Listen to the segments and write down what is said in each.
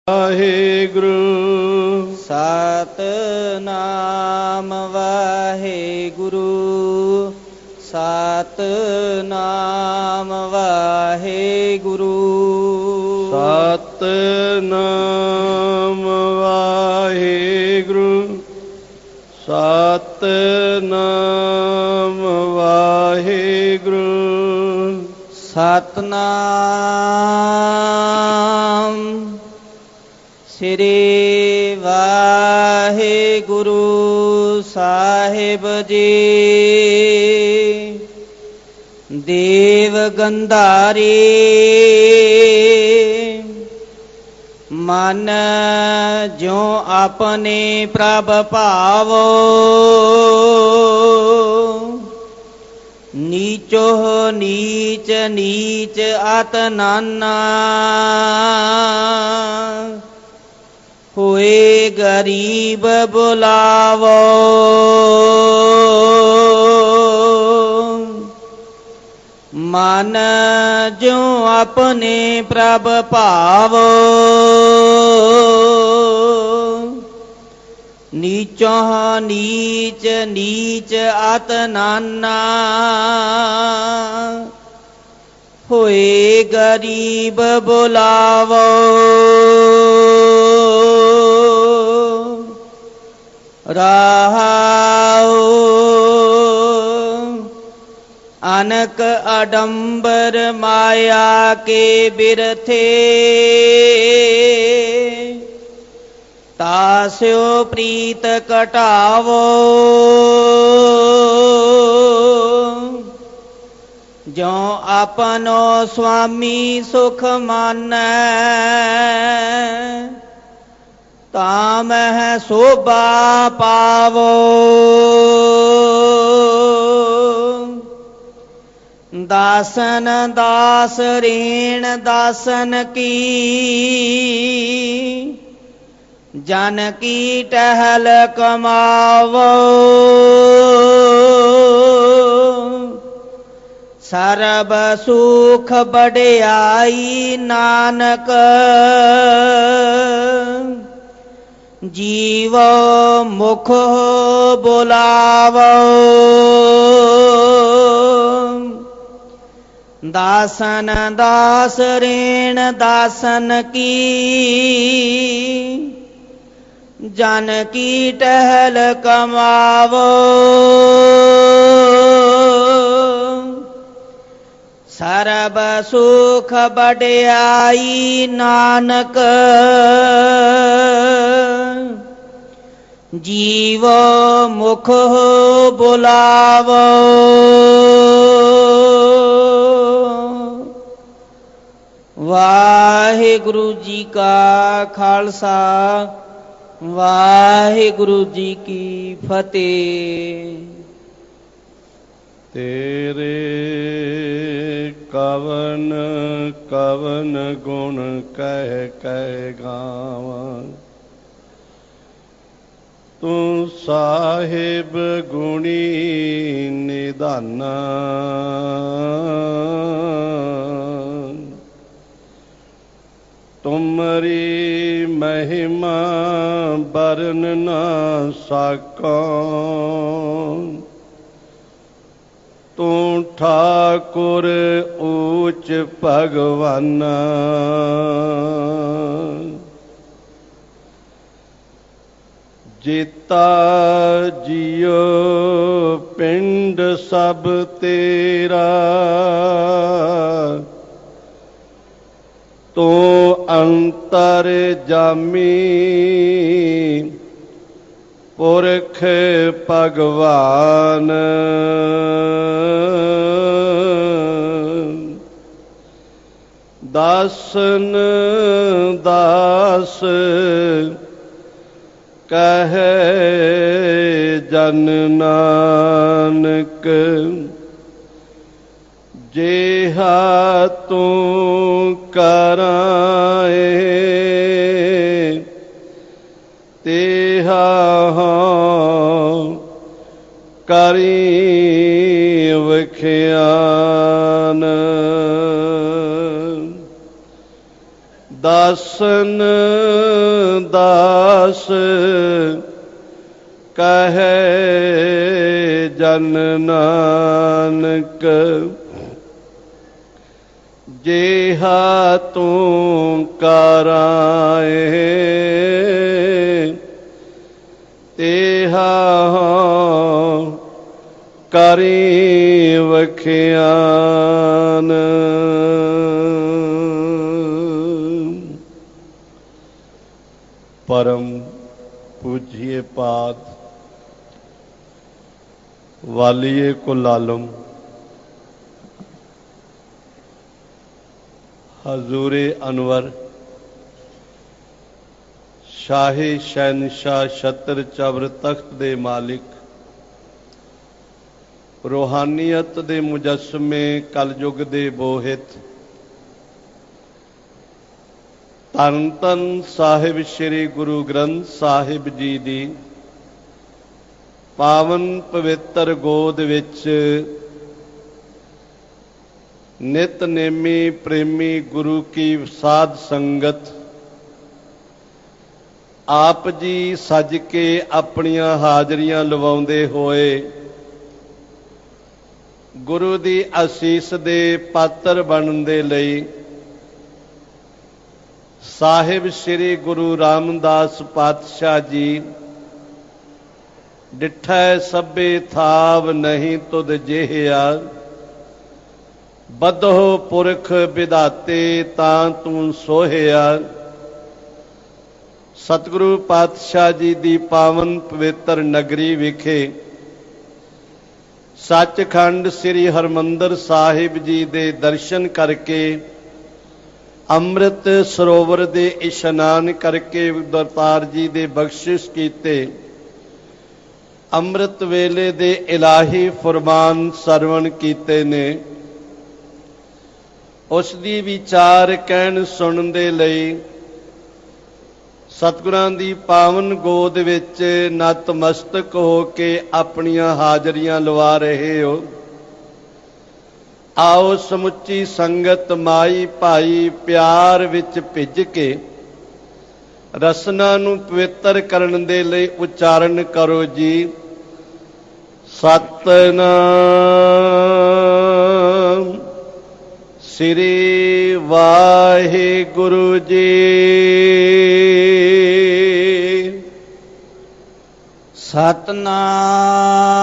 ਵਾਹਿਗੁਰੂ ਸਤਿਨਾਮ ਵਾਹਿਗੁਰੂ ਸਤਿਨਾਮ ਵਾਹਿਗੁਰੂ ਸਤਿਨਾਮ ਵਾਹਿਗੁਰੂ ਸਤਿਨਾਮ ਵਾਹਿਗੁਰੂ ਸਤਿਨਾਮ ਸ੍ਰੀ ਵਾਹਿਗੁਰੂ ਸਾਹਿਬ ਜੀ। ਦੇਵ ਗੰਧਾਰੀ ਮਨ ਜੋ ਆਪਣੇ ਪ੍ਰਭ ਭਾਵੋ, ਨੀਚੋ ਨੀਚ ਨੀਚ ਅਤ ਨਾਨਾ, ਹੋਏ ਗਰੀਬ ਬੁਲਾਵੋ। ਮਨ ਜੋ ਆਪਣੇ ਪ੍ਰਭ ਭਾਵੋ, ਨੀਚੋ ਨੀਚ ਨੀਚ ਅਤ ਨਾਨਾ, ਹੋਏ ਗਰੀਬ ਬੁਲਾਵੋ। ਰਹਾਉ ਅਨਕ ਅਡੰਬਰ ਮਾਇਆ ਕੇ ਬਿਰਥੇ, ਤਾਸਿਓ ਪ੍ਰੀਤ ਘਟਾਵੋ। ਜੋ ਆਪਨੋ ਸੁਆਮੀ ਸੁਖ ਮਾਨੈ, ਤਾਂ ਮਹਿ ਸੋਭਾ ਪਾਵੋ। ਦਾਸਨ ਦਾਸ ਰੇਣ ਦਾਸਨ ਕੀ, ਜਨ ਕੀ ਟਹਿਲ ਕਮਾਵੋ। ਸਰਬ ਸੁਖ ਬੜਿਆਈ ਨਾਨਕ, ਜੀਵ ਮੁਖ ਬੁਲਾਵੋ। ਦਾਸਨ ਦਾਸ ਰੇਣ ਦਾਸਨ ਕੀ, ਜਨ ਕੀ ਟਹਿਲ ਕਮਾਵੋ। ਸਰਬ ਸੁਖ ਬੜਿਆਈ ਨਾਨਕ, ਜੀਵ ਮੁਖ ਬੁਲਾਵੋ। ਵਾਹਿਗੁਰੂ ਜੀ ਕਾ ਖਾਲਸਾ, ਵਾਹਿਗੁਰੂ ਜੀ ਕੀ ਫਤਿਹ। ਤੇਰੇ ਕਵਨ ਕਵਨ ਗੁਣ ਕਹਿ ਕਹਿ ਗਾਵਾਂ, ਤੂੰ ਸਾਹਿਬ ਗੁਣੀ ਨਿਧਾਨਾ। ਤੁਮਰੀ ਮਹਿਮਾ ਬਰਨ ਨਾ ਸਾਕਾਂ, ਤੂੰ ਠਾਕੁਰ ਊਚ ਭਗਵਾਨਾ। ਜੀਤਾ ਜੀਓ ਪਿੰਡ ਸਭ ਤੇਰਾ, ਤੂੰ ਅੰਤਰ ਜਾਮੀ ਪੁਰਖ ਭਗਵਾਨ। ਦਾਸਨ ਦਾਸ ਕਹੈ ਜਨ ਨਾਨਕ, ਜਿਹਾ ਤੂੰ ਕਰਾਏ ਤੇਹਾ ਕਰੀ ਵਖਿਆਨ। ਦਾਸਨ ਦਾਸ ਕਹੈ ਜਨ ਨਾਨਕ ਜਿਹਾ ਤੂੰ ਕਰਾਏ ਤੇਹਾ ਕਰੀ ਵਖਿਆਨ। परम पूजिए पाद वालिए कुल आलम हजूरे अनवर शाही शहनशाह छत्र चबर तख्त दे मालिक रूहानियत दे मुजस्मे कलयुग दे बोहित धन धन साहिब श्री गुरु ग्रंथ साहिब जी दी पावन पवित्र गोद विच नितनेमी प्रेमी गुरु की साध संगत आप जी सज के अपनियां हाजरियां लवाउंदे होए गुरु दी आसीस दे पात्र बनन दे लई साहिब श्री गुरु रामदास पातशाह जी डिठै सभे थाव नहीं तुद जेहिया बदहो पुरख विधाते तां तू सोहिया। सतगुरु पातशाह जी दी पावन पवित्र नगरी विखे सचखंड श्री हरमंदर साहिब जी दे दर्शन करके अमृत सरोवर दे इशनान करके दरतार जी दे बख्शिश कीते अमृत वेले दे इलाही फरमान सरवण कीते ने उस दी विचार कहन सुनन दे लई सतगुरां दी पावन गोद विच नतमस्तक हो के अपनियां हाजरियां लवा रहे हो। आओ समुची संगत माई भाई प्यार विच भिज के रसना नूं पवित्र करन दे लई उच्चारण करो जी। सतनाम श्री वाहिगुरु जी।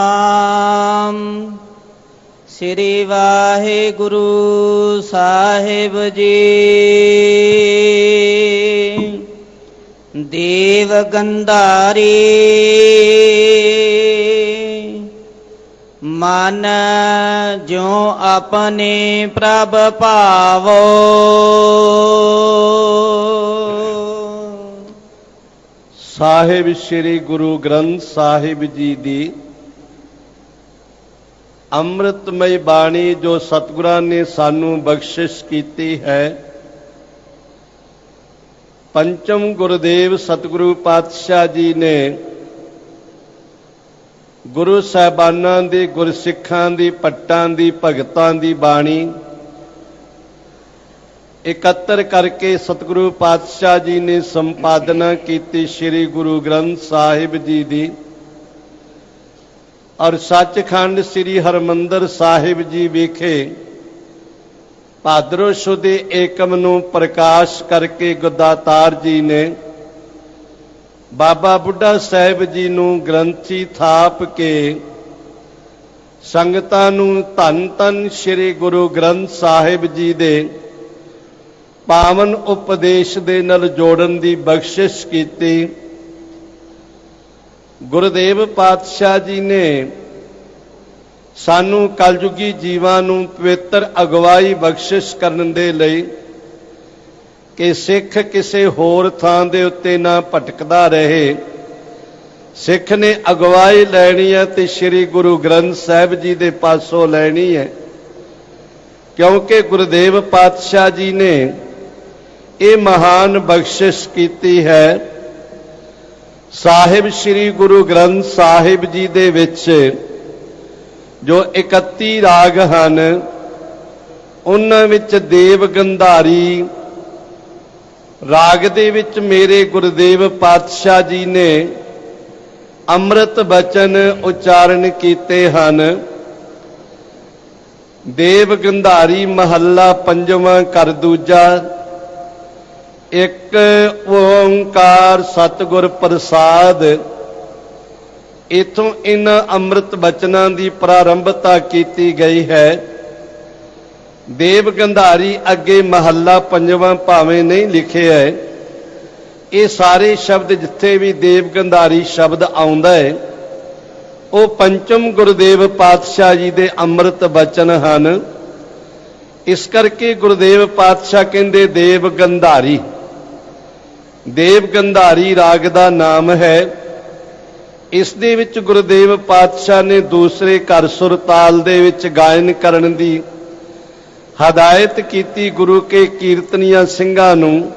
सतनाम श्री वाहिगुरु साहिब जी। देव गंधारी मन जो अपने प्रभ पावो साहिब श्री गुरु ग्रंथ साहिब जी दी अमृतमय बाणी जो सतगुरां ने सानू बख्शिश कीती है। पंचम गुरुदेव सतगुरु पातशाह जी ने गुरु साहिबानां दी गुरसिखां दी पट्टां दी भगतां दी बाणी एकत्र करके सतगुरु पातशाह जी ने संपादना की श्री गुरु ग्रंथ साहिब जी दी और सचखंड श्री हरमंदर साहिब जी विखे भादरो सुद एकम नूं प्रकाश करके गुरदातार जी ने बाबा बुढ़ा साहिब जी नूं ग्रंथी थाप के संगतां नूं धन धन श्री गुरु ग्रंथ साहिब जी दे पावन उपदेश दे नाल जोड़न दी बख्शिश कीती। गुरुदेव पातशाह जी ने सानू कलयुगी जीवां नूं पवित्र अगवाई बख्शिश करन दे लई कि सिख किसी होर थां दे उत्ते ना भटकदा रहे। सिख ने अगवाई लैनी है ते श्री गुरु ग्रंथ साहिब जी दे पासों लैनी है, क्योंकि गुरुदेव पातशाह जी ने ये महान बख्शिश की है। साहिब श्री गुरु ग्रंथ साहिब जी दे विच जो 31 राग हैं उन्हां विच देव गंधारी ਰਾਗ ਦੇ ਵਿੱਚ ਮੇਰੇ ਗੁਰਦੇਵ ਪਾਤਸ਼ਾਹ ਜੀ ਨੇ ਅੰਮ੍ਰਿਤ ਬਚਨ ਉਚਾਰਨ ਕੀਤੇ ਹਨ। ਦੇਵ ਗੰਧਾਰੀ ਮਹੱਲਾ ਪੰਜਵਾਂ ਕਰ ਦੂਜਾ। ਇੱਕ ਓੰਕਾਰ ਸਤਿਗੁਰ ਪ੍ਰਸਾਦ। ਇਥੋਂ ਇਹਨਾਂ ਅੰਮ੍ਰਿਤ ਬਚਨਾਂ ਦੀ ਪ੍ਰਾਰੰਭਤਾ ਕੀਤੀ ਗਈ ਹੈ। ਦੇਵ ਗੰਧਾਰੀ ਅੱਗੇ ਮਹੱਲਾ ਪੰਜਵਾਂ ਭਾਵੇਂ ਨਹੀਂ ਲਿਖਿਆ ਹੈ, ਇਹ ਸਾਰੇ ਸ਼ਬਦ ਜਿੱਥੇ ਵੀ ਦੇਵ ਗੰਧਾਰੀ ਸ਼ਬਦ ਆਉਂਦਾ ਹੈ ਉਹ ਪੰਚਮ ਗੁਰਦੇਵ ਪਾਤਸ਼ਾਹ ਜੀ ਦੇ ਅੰਮ੍ਰਿਤ ਬਚਨ ਹਨ। ਇਸ ਕਰਕੇ ਗੁਰਦੇਵ ਪਾਤਸ਼ਾਹ ਕਹਿੰਦੇ ਦੇਵ ਗੰਧਾਰੀ। ਦੇਵ ਗੰਧਾਰੀ ਰਾਗ ਦਾ ਨਾਮ ਹੈ। ਇਸ ਦੇ ਵਿੱਚ ਗੁਰਦੇਵ ਪਾਤਸ਼ਾਹ ਨੇ ਦੂਸਰੇ ਘਰ ਸੁਰਤਾਲ ਦੇ ਵਿੱਚ ਗਾਇਨ ਕਰਨ ਦੀ ਹਦਾਇਤ ਕੀਤੀ ਗੁਰੂ ਕੇ ਕੀਰਤਨੀਆਂ ਸਿੰਘਾਂ ਨੂੰ,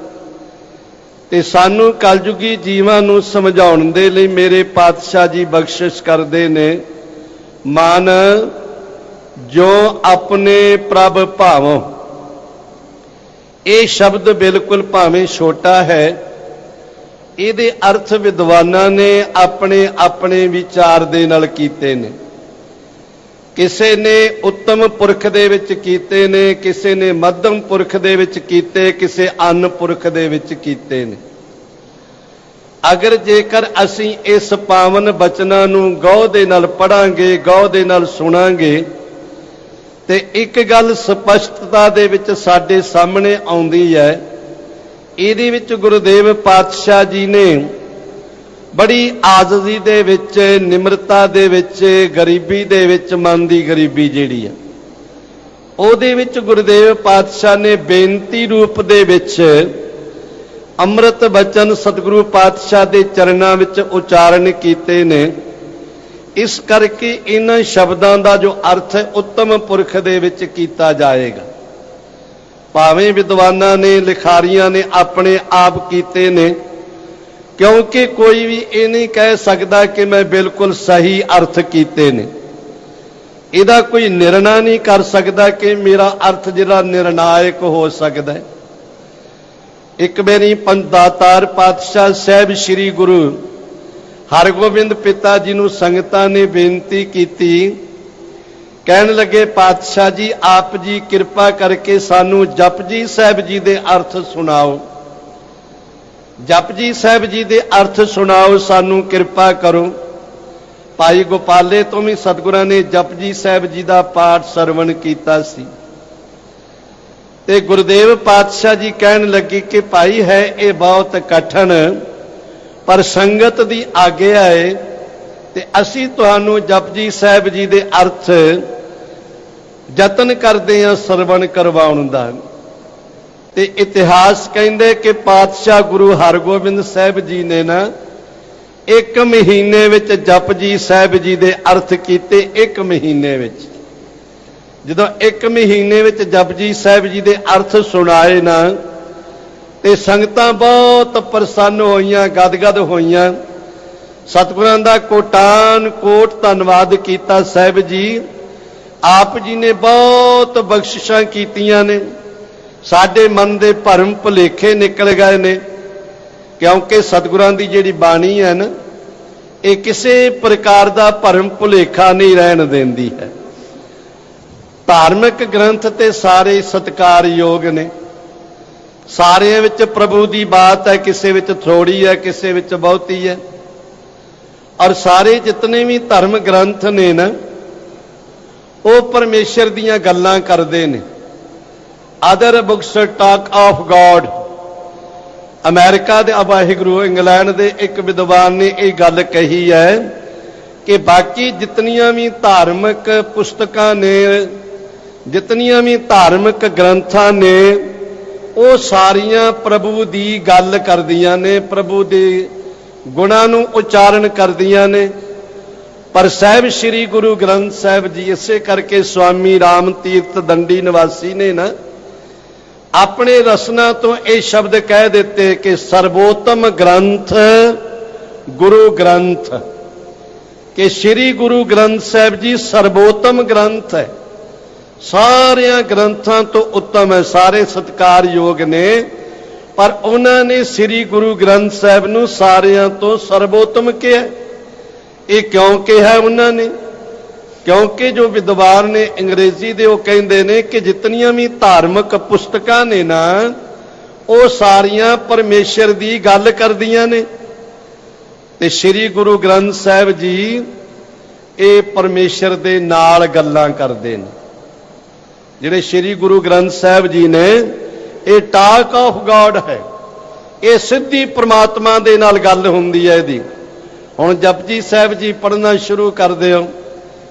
ਤੇ ਸਾਨੂੰ ਕਲਯੁਗੀ ਜੀਵਾਂ ਨੂੰ ਸਮਝਾਉਣ ਦੇ ਲਈ ਮੇਰੇ ਪਾਤਸ਼ਾਹ ਜੀ ਬਖਸ਼ਿਸ਼ ਕਰਦੇ ਨੇ, ਮਨ ਜੋ ਆਪਣੇ ਪ੍ਰਭ ਭਾਵੋ। ਇਹ ਸ਼ਬਦ ਬਿਲਕੁਲ ਭਾਵੇਂ ਛੋਟਾ ਹੈ, ਇਹਦੇ ਅਰਥ ਵਿਦਵਾਨਾਂ ਨੇ ਆਪਣੇ ਆਪਣੇ ਵਿਚਾਰ ਦੇ ਨਾਲ ਕੀਤੇ ਨੇ। ਕਿਸੇ ਨੇ ਉੱਤਮ ਪੁਰਖ ਦੇ ਵਿੱਚ ਕੀਤੇ ਨੇ, ਕਿਸੇ ਨੇ ਮੱਧਮ ਪੁਰਖ ਦੇ ਵਿੱਚ ਕੀਤੇ, ਕਿਸੇ ਅਨ ਪੁਰਖ ਦੇ ਵਿੱਚ ਕੀਤੇ ਨੇ। ਅਗਰ ਜੇਕਰ ਅਸੀਂ ਇਸ ਪਾਵਨ ਬਚਨਾਂ ਨੂੰ ਗੌਰ ਦੇ ਨਾਲ ਪੜਾਂਗੇ, ਗੌਰ ਦੇ ਨਾਲ ਸੁਣਾਂਗੇ, ਤੇ ਇੱਕ ਗੱਲ ਸਪਸ਼ਟਤਾ ਦੇ ਵਿੱਚ ਸਾਡੇ ਸਾਹਮਣੇ ਆਉਂਦੀ ਹੈ। ਇਹਦੇ ਵਿੱਚ ਗੁਰਦੇਵ ਪਾਤਸ਼ਾਹ ਜੀ ਨੇ ਬੜੀ ਆਜ਼ਜ਼ੀ ਦੇ ਵਿੱਚ, ਨਿਮਰਤਾ ਦੇ ਵਿੱਚ, ਗਰੀਬੀ ਦੇ ਵਿੱਚ, ਮਨ ਦੀ ਗਰੀਬੀ ਜਿਹੜੀ ਆ ਉਹਦੇ ਵਿੱਚ ਗੁਰਦੇਵ ਪਾਤਸ਼ਾਹ ਨੇ ਬੇਨਤੀ ਰੂਪ ਦੇ ਵਿੱਚ ਅੰਮ੍ਰਿਤ ਬਚਨ ਸਤਿਗੁਰੂ ਪਾਤਸ਼ਾਹ ਦੇ ਚਰਨਾਂ ਵਿੱਚ ਉਚਾਰਨ ਕੀਤੇ ਨੇ। ਇਸ ਕਰਕੇ ਇਹਨਾਂ ਸ਼ਬਦਾਂ ਦਾ ਜੋ ਅਰਥ ਹੈ ਉੱਤਮ ਪੁਰਖ ਦੇ ਵਿੱਚ ਕੀਤਾ ਜਾਏਗਾ। ਭਾਵੇਂ ਵਿਦਵਾਨਾਂ ਨੇ, ਲਿਖਾਰੀਆਂ ਨੇ ਆਪਣੇ ਆਪ ਕੀਤੇ ਨੇ, ਕਿਉਂਕਿ ਕੋਈ ਵੀ ਇਹ ਨਹੀਂ ਕਹਿ ਸਕਦਾ ਕਿ ਮੈਂ ਬਿਲਕੁਲ ਸਹੀ ਅਰਥ ਕੀਤੇ ਨੇ। ਇਹਦਾ ਕੋਈ ਨਿਰਣਾ ਨਹੀਂ ਕਰ ਸਕਦਾ ਕਿ ਮੇਰਾ ਅਰਥ ਜਿਹੜਾ ਨਿਰਣਾਇਕ ਹੋ ਸਕਦਾ ਹੈ। ਇੱਕ ਵਾਰੀ ਦਾਤਾਰ ਪਾਤਸ਼ਾਹ ਸਾਹਿਬ ਸ੍ਰੀ ਗੁਰੂ ਹਰਗੋਬਿੰਦ ਪਿਤਾ ਜੀ ਨੂੰ ਸੰਗਤਾਂ ਨੇ ਬੇਨਤੀ ਕੀਤੀ, ਕਹਿਣ ਲੱਗੇ ਪਾਤਸ਼ਾਹ ਜੀ ਆਪ ਜੀ ਕਿਰਪਾ ਕਰਕੇ ਸਾਨੂੰ ਜਪਜੀ ਸਾਹਿਬ ਜੀ ਦੇ ਅਰਥ ਸੁਣਾਓ। ਜਪਜੀ ਸਾਹਿਬ ਜੀ ਦੇ ਅਰਥ ਸੁਣਾਓ, ਸਾਨੂੰ ਕਿਰਪਾ ਕਰੋ। ਭਾਈ ਗੋਪਾਲੇ ਤੋਂ ਵੀ ਸਤਿਗੁਰਾਂ ਨੇ ਜਪਜੀ ਸਾਹਿਬ ਜੀ ਦਾ ਪਾਠ ਸਰਵਣ ਕੀਤਾ ਸੀ, ਤੇ ਗੁਰਦੇਵ ਪਾਤਸ਼ਾਹ ਜੀ ਕਹਿਣ ਲੱਗੇ ਕਿ ਭਾਈ ਹੈ ਇਹ ਬਹੁਤ ਕਠਿਨ, ਪਰ ਸੰਗਤ ਦੀ ਆਗਿਆ ਹੈ ਤੇ ਅਸੀਂ ਤੁਹਾਨੂੰ ਜਪਜੀ ਸਾਹਿਬ ਜੀ ਦੇ ਅਰਥ ਯਤਨ ਕਰਦੇ ਹਾਂ ਸਰਵਣ ਕਰਵਾਉਣ ਦਾ। ਤੇ ਇਤਿਹਾਸ ਕਹਿੰਦੇ ਕਿ ਪਾਤਸ਼ਾਹ ਗੁਰੂ ਹਰਗੋਬਿੰਦ ਸਾਹਿਬ ਜੀ ਨੇ ਨਾ 1 ਮਹੀਨੇ ਵਿੱਚ ਜਪਜੀ ਸਾਹਿਬ ਜੀ ਦੇ ਅਰਥ ਕੀਤੇ। 1 ਮਹੀਨੇ ਵਿੱਚ ਜਦੋਂ 1 ਮਹੀਨੇ ਵਿੱਚ ਜਪਜੀ ਸਾਹਿਬ ਜੀ ਦੇ ਅਰਥ ਸੁਣਾਏ ਨਾ, ਤੇ ਸੰਗਤਾਂ ਬਹੁਤ ਪ੍ਰਸੰਨ ਹੋਈਆਂ, ਗਦਗਦ ਹੋਈਆਂ। ਸਤਿਗੁਰਾਂ ਦਾ ਕੋਟਾਨ ਕੋਟ ਧੰਨਵਾਦ ਕੀਤਾ। ਸਾਹਿਬ ਜੀ ਆਪ ਜੀ ਨੇ ਬਹੁਤ ਬਖਸ਼ਿਸ਼ਾਂ ਕੀਤੀਆਂ ਨੇ, ਸਾਡੇ ਮਨ ਦੇ ਭਰਮ ਭੁਲੇਖੇ ਨਿਕਲ ਗਏ ਨੇ, ਕਿਉਂਕਿ ਸਤਿਗੁਰਾਂ ਦੀ ਜਿਹੜੀ ਬਾਣੀ ਹੈ ਨਾ, ਇਹ ਕਿਸੇ ਪ੍ਰਕਾਰ ਦਾ ਭਰਮ ਭੁਲੇਖਾ ਨਹੀਂ ਰਹਿਣ ਦਿੰਦੀ ਹੈ। ਧਾਰਮਿਕ ਗ੍ਰੰਥ ਤੇ ਸਾਰੇ ਸਤਿਕਾਰਯੋਗ ਨੇ, ਸਾਰਿਆਂ ਵਿੱਚ ਪ੍ਰਭੂ ਦੀ ਬਾਤ ਹੈ, ਕਿਸੇ ਵਿੱਚ ਥੋੜੀ ਹੈ, ਕਿਸੇ ਵਿੱਚ ਬਹੁਤੀ ਹੈ। ਔਰ ਸਾਰੇ ਜਿਤਨੇ ਵੀ ਧਰਮ ਗ੍ਰੰਥ ਨੇ ਨਾ, ਉਹ ਪਰਮੇਸ਼ਰ ਦੀਆਂ ਗੱਲਾਂ ਕਰਦੇ ਨੇ। Other books talk of god. America ਦੇ ਵਾਹਿਗੁਰੂ, ਇੰਗਲੈਂਡ ਦੇ ਇੱਕ ਵਿਦਵਾਨ ਨੇ ਇਹ ਗੱਲ ਕਹੀ ਹੈ ਕਿ ਬਾਕੀ ਜਿਤਨੀਆਂ ਵੀ ਧਾਰਮਿਕ ਪੁਸਤਕਾਂ ਨੇ, ਜਿਤਨੀਆਂ ਵੀ ਧਾਰਮਿਕ ਗ੍ਰੰਥਾਂ ਨੇ, ਉਹ ਸਾਰੀਆਂ ਪ੍ਰਭੂ ਦੀ ਗੱਲ ਕਰਦੀਆਂ ਨੇ, ਪ੍ਰਭੂ ਦੇ ਗੁਣਾਂ ਨੂੰ ਉਚਾਰਨ ਕਰਦੀਆਂ ਨੇ। ਪਰ ਸਾਹਿਬ ਸ੍ਰੀ ਗੁਰੂ ਗ੍ਰੰਥ ਸਾਹਿਬ ਜੀ, ਇਸੇ ਕਰਕੇ ਸਵਾਮੀ ਰਾਮ ਤੀਰਥ ਦੰਡੀ ਨਿਵਾਸੀ ਨੇ ਨਾ ਆਪਣੇ ਰਸਨਾ ਤੋਂ ਇਹ ਸ਼ਬਦ ਕਹਿ ਦਿੱਤੇ ਕਿ ਸਰਵੋਤਮ ਗ੍ਰੰਥ ਗੁਰੂ ਗ੍ਰੰਥ, ਕਿ ਸ੍ਰੀ ਗੁਰੂ ਗ੍ਰੰਥ ਸਾਹਿਬ ਜੀ ਸਰਵੋਤਮ ਗ੍ਰੰਥ ਹੈ, ਸਾਰਿਆਂ ਗ੍ਰੰਥਾਂ ਤੋਂ ਉੱਤਮ ਹੈ। ਸਾਰੇ ਸਤਿਕਾਰਯੋਗ ਨੇ, पर उन्होंने श्री गुरु ग्रंथ साहब नूं सारियां तो सर्वोत्तम कहा। ये क्यों कहा उन्होंने? क्योंकि जो विद्वान ने अंग्रेजी दे वो कहते ने कि जितनियां भी धार्मिक पुस्तकां ने ना वो सारियां परमेश्वर दी गल करदियां ने, ते श्री गुरु ग्रंथ साहब जी ये परमेश्वर दे नाल गल्लां करदे ने। जिहड़े श्री गुरु ग्रंथ साहब जी ने ये टॉक ऑफ गॉड है, ये सीधी परमात्मा दे नाल गल हुंदी है। इहदी हुण जपजी साहब जी पढ़ना शुरू कर दिओ,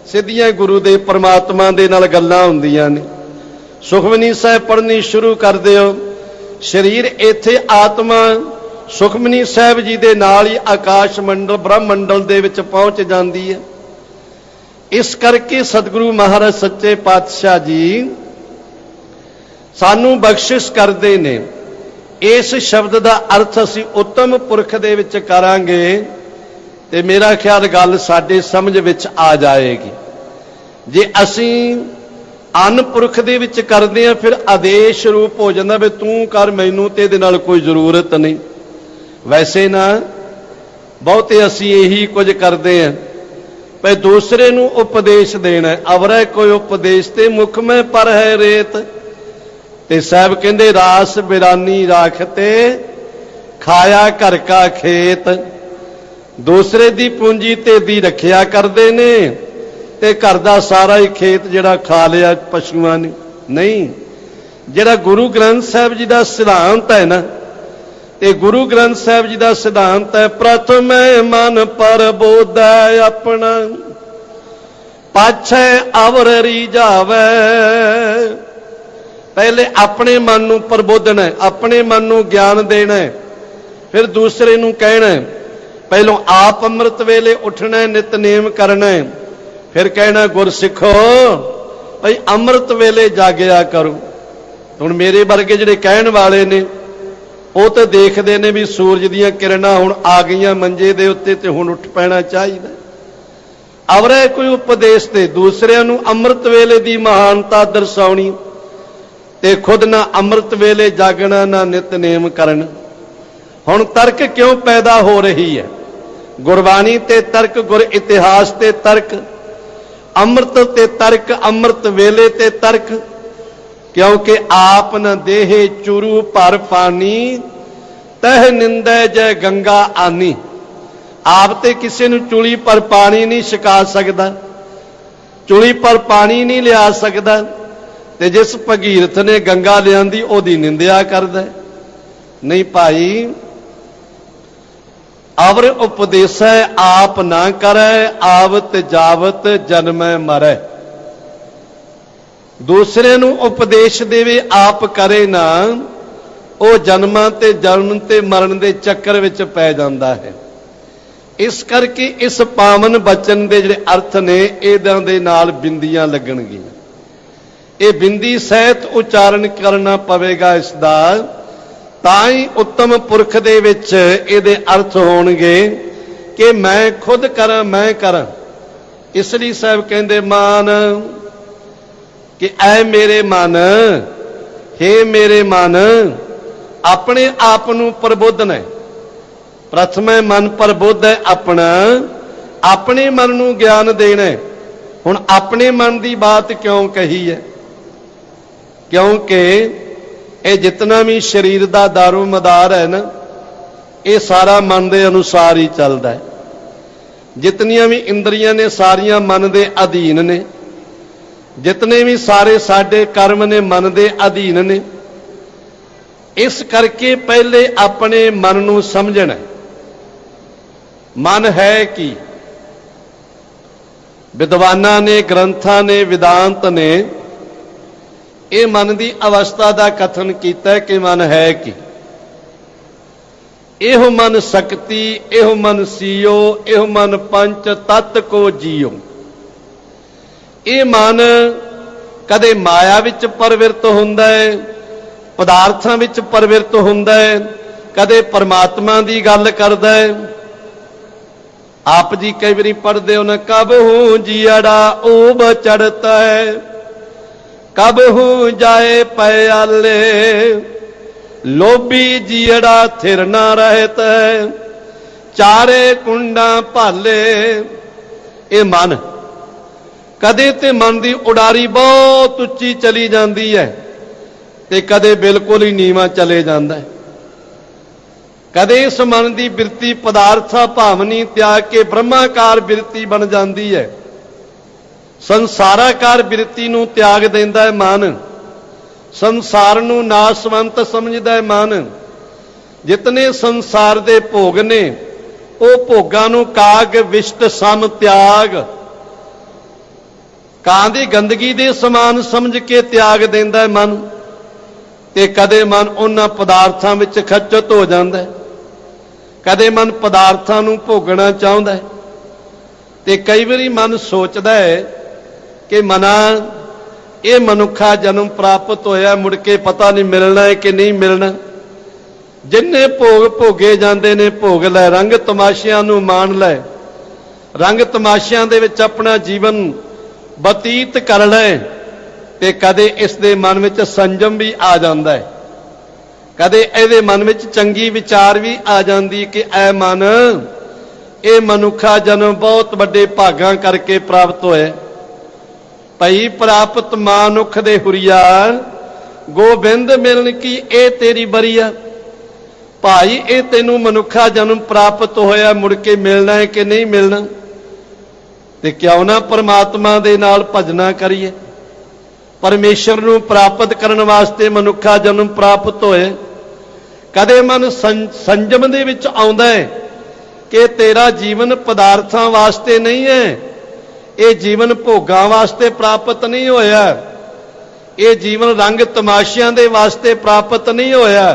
सीधियां गुरु दे परमात्मा दे नाल गल्लां हुंदियां ने। सुखमनी साहब पढ़नी शुरू कर दिओ, शरीर इत्थे आत्मा सुखमनी साहब जी दे नाल ही आकाश मंडल ब्रह्म मंडल दे विच पहुंच जांदी है। इस करके सतगुरु महाराज सच्चे पातशाह जी सानू बख्शिश करते ने। इस शब्द का अर्थ असी उत्तम पुरख दे विच करांगे ते मेरा ख्याल गल साडे समझ विच आ जाएगी। जे असी अनपुरख दे विच करदे हां फिर आदेश रूप हो जांदा भी तू कर, मैनू ते इहदे नाल कोई जरूरत नहीं। वैसे ना बहुते असी यही कुछ करते हैं भाई दूसरे नू उपदेश देना, अवरै कोई उपदेश ते मुख में पर है रेत। ते साहब कहंदे रास बिरानी राखते खाया घर का खेत। दूसरे दी पूंजी ते दी रखिया करदे ने ते घर दा सारा ही खेत जिहड़ा खा लिया पशुआं ने। नहीं, जिहड़ा गुरु ग्रंथ साहब जी दा सिद्धांत है ना, ते गुरु ग्रंथ साहब जी दा सिद्धांत है प्रथम मन पर बोधै अपना पाछे अवर रीझावै। पहले अपने मन नूं प्रबोधना है, अपने मन नूं ज्ञान देना है, फिर दूसरे नूं कहना है। पहलों आप अमृत वेले उठना है, नितनेम करना है, फिर कहना गुर सिखो भाई अमृत वेले जागया करो। हुण मेरे वर्गे जिहड़े कहण वाले ने वो तो देखते हैं भी सूरज दीयां किरणां हुण आ गईयां मंजे दे उत्ते ते हुण उठ पैना चाहिए। अवरै कोई उपदेश ते दूसरिਆਂ ਨੂੰ अमृत वेले दी महानता दर्शाउणी ते खुद ना अमृत वेले जागना ना नितनेम करना। हुण तर्क क्यों पैदा हो रही है? गुरबाणी ते तर्क, गुर इतिहास ते तर्क, अमृत ते तर्क, अमृत वेले ते तर्क। क्योंकि आप न देहे चुरू पर पानी तह निंदै जय गंगा आनी। आप ते किसी नूं चुली पर पानी नहीं छका सकदा, चुली पर पानी नहीं लिया सकदा, ते जिस भगीरथ ने गंगा लियांदी ओदी निंदिया करदा। नहीं भाई, अवर उपदेश आप ना करे आवत जावत जन्मै मरै। दूसरे नूं उपदेश देवे आप करे ना, वो जन्मां ते जन्म ते मरण दे चक्कर विच पै जांदा है। इस करके इस पावन बचन दे जिहड़े अर्थ ने इदां दे नाल बिंदियां लगणगीਆਂ। ये बिंदी सहित उच्चारण करना पवेगा इसदा, तां ही उत्तम पुरख दे विच इहदे अर्थ होणगे कि मैं खुद करा मैं करा। इसलिए साहब कहंदे मान कि ऐ मेरे मन, हे मेरे मन, अपने आप नूं प्रबोधना है। प्रथम मन प्रबोध है अपना, अपने मन नूं ज्ञान देना है। हुण अपने मन की बात क्यों कही है? क्योंकि ये जितना भी शरीर का दारो मदार है ना, ये सारा मन के अनुसार ही चलता है। जितनियां भी इंद्रियां ने सारियां मन के अधीन ने, जितने भी सारे साडे कर्म ने मन के अधीन ने। इस करके पहले अपने मन नूं समझना। मन है कि विद्वानां ने, ग्रंथां ने, वेदांत ने ये मन की अवस्था का कथन किया कि मन है कि एहो मन शक्ति, एहो मन सीओ, एहो मन पंच तत्त को जियो। ये मन कदे माया विच परविरत हुंदा है, पदार्थां विच परविरत हुंदा है, कदे परमात्मा की गल करदा है। आप जी कई बारी पढ़ते हो ना, कब हूं जियड़ा ऊब चढ़ता है, कब हूं जाए प्याले, लोभी जीड़ा थिर ना रहत है, चारे कुंडा भाले। ये मन कदे ते मन की उडारी बहुत उच्ची चली जाती है ते कदे बिल्कुल ही नीवा चले जाता है। कदे इस मन की बिरती पदार्था भावनी त्याग के ब्रह्माकार बिरती बन जाती है, संसाराकार बिरती नूं त्याग देंदा है मन, संसार नूं नासवंत समझदा है मन। जितने संसार दे भोग ने वो भोगां नूं काग विष्ट सम त्याग, कां दी गंदगी दे समान समझ के त्याग देंदा है मन। ते कदे मन उन्हां पदार्थां विच खच्चत हो जांदा है, कदे मन पदार्थां नूं भोगना चाहुंदा है। ते कई वारी मन सोचदा है कि मना ये मनुखा जन्म प्राप्त होया, मुड़ के पता नहीं मिलना है कि नहीं मिलना। जिन्ने भोग भोगे जाते ने भोग लै, रंग तमाशियां नूं मान लै, रंग तमाशियां दे विच अपना जीवन बतीत कर लै। ते कदे इस दे मन विच संजम भी आ जाता है, कदे इहदे मन विच चंगी विचार भी आ जाती कि ऐ मन ये मनुखा जन्म बहुत वड्डे भागां करके प्राप्त होए। भई प्राप्त मानुख दे हुरिया, गोबिंद मिलन की ए तेरी बरिया। भाई ये तेनू मनुखा जन्म प्राप्त होया, मुड़ के मिलना है कि नहीं मिलना। ते क्यों ना परमात्मा दे नाल भजना करिए, परमेश्वर नूं प्राप्त करने वास्ते मनुखा जन्म प्राप्त होए। कदे मन संजम दे विच आउंदा है कि तेरा जीवन पदार्थां वास्ते नहीं है, ये जीवन भोगां वास्ते प्राप्त नहीं होया, ये जीवन रंग तमाशियां दे वास्ते प्राप्त नहीं होया।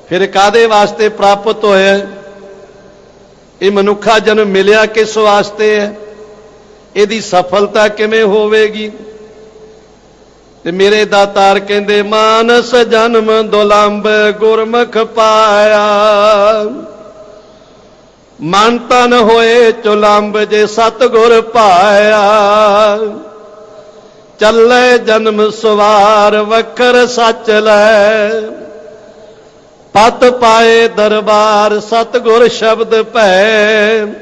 फिर कादे वास्ते प्राप्त होया? ये मनुखा जन्म मिलिया किस वास्ते है? इहदी सफलता किवें होवेगी? ते मेरे दातार कहंदे मानस जन्म दुलंभ गुरमुख पाया, मन तन होए चुलंब जे सतगुर पाया। चले जन्म सवार वखर सच लै, पत पाए दरबार सतगुर शब्द पै।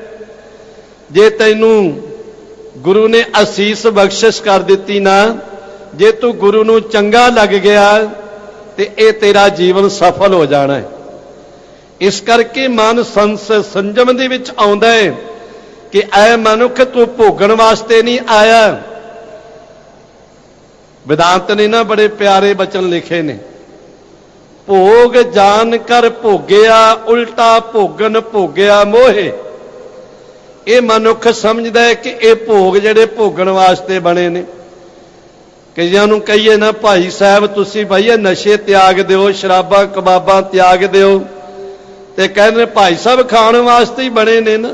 जे तैनू गुरु ने असीस बख्शिश कर दिती ना, जे तू गुरु नू चंगा लग गया ते ये तेरा जीवन सफल हो जाना है। इस करके मन संजम दे विच आउंदा है कि ऐ मनुख तू भोगण वास्ते नहीं आया। वेदांत ने ना बड़े प्यारे बचन लिखे ने, भोग जान कर भोगिया उल्टा भोगन भोगिया मोहे। ये मनुख समझदा है कि ये भोग जिहड़े भोगण वास्ते बने ने। कईयां नूं कहीए ना भाई साहब तुसीं भाई नशे त्याग दिओ, शराबां कबाबां त्याग दिओ, ते कहंदे भाई साहब खाण वास्ते ही बने ने ना।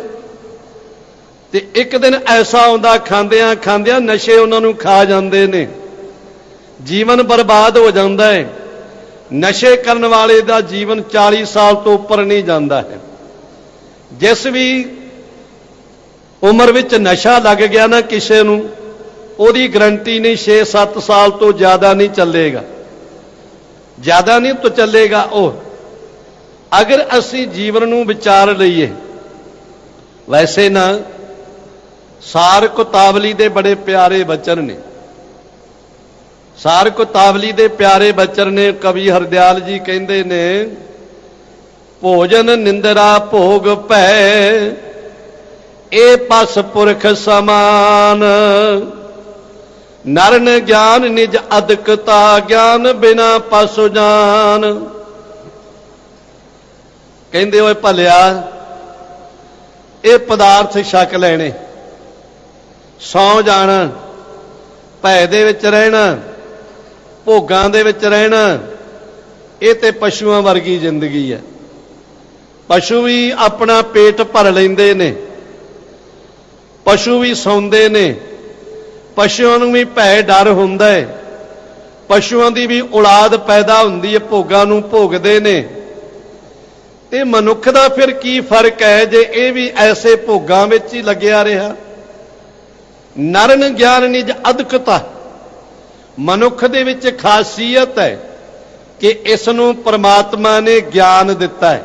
ते एक दिन ऐसा आउंदा खांदियां खांदियां नशे उन्हां नूं खा जांदे ने, जीवन बर्बाद हो जाता है। नशे करने वाले का जीवन 40 साल तो उपर नहीं जाता है। जिस भी उम्र विच नशा लग गया ना किसी नूं, ओदी गारंटी नहीं 6-7 साल तो ज्यादा नहीं चलेगा, ज्यादा नहीं तो चलेगा। अगर असी जीवन नूं विचार लईए, वैसे ना सार कुतावली दे बड़े प्यारे बचन ने, सार कुतावली दे प्यारे बचन ने। कवि हरदयाल जी कहंदे ने, भोजन निंदरा भोग पै ए पस पुरख समान, नरन ज्ञान निज अदकता ज्ञान बिना पसु जान। कहंदे ओए भलिया ये पदार्थ छक लेने, सौ जाना, भय दे विच रहना, भोगां दे विच रहना, ये ते पशुआं वर्गी जिंदगी है। पशु भी अपना पेट भर लैंदे ने, पशु भी सौंदे ने, पशुओं नूं भी भय डर हुंदा है, पशुओं की भी औलाद पैदा हुंदी है, भोगां नूं भोगदे ने। ते मनुख दा फिर की फर्क है जे ये भी ऐसे भोगां विच ही लग्या रहा। नरन ज्ञान निज अदकता, मनुख दे विच खासियत है ਕਿ ਇਸ ਨੂੰ ਪਰਮਾਤਮਾ ਨੇ ਗਿਆਨ ਦਿੱਤਾ ਹੈ,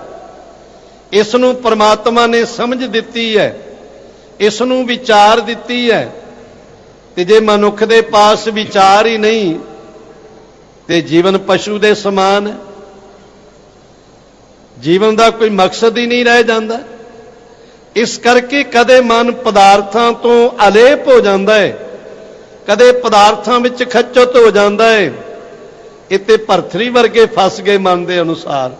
ਇਸ ਨੂੰ ਪਰਮਾਤਮਾ ਨੇ ਸਮਝ ਦਿੱਤੀ ਹੈ, ਇਸ ਨੂੰ ਵਿਚਾਰ ਦਿੱਤੀ ਹੈ। ਤੇ ਜੇ ਮਨੁੱਖ ਦੇ ਪਾਸ ਵਿਚਾਰ ਹੀ ਨਹੀਂ ਤੇ ਜੀਵਨ ਪਸ਼ੂ ਦੇ ਸਮਾਨ ਹੈ, ਜੀਵਨ ਦਾ ਕੋਈ ਮਕਸਦ ਹੀ ਨਹੀਂ ਰਹਿ ਜਾਂਦਾ। ਇਸ ਕਰਕੇ ਕਦੇ ਮਨ ਪਦਾਰਥਾਂ ਤੋਂ ਅਲੇਪ ਹੋ ਜਾਂਦਾ ਹੈ, ਕਦੇ ਪਦਾਰਥਾਂ ਵਿੱਚ ਖੱਚਤ ਹੋ ਜਾਂਦਾ ਹੈ। ਇੱਥੇ ਭਰਥਰੀ ਵਰਗੇ ਫਸ ਗਏ ਮਨ ਦੇ ਅਨੁਸਾਰ।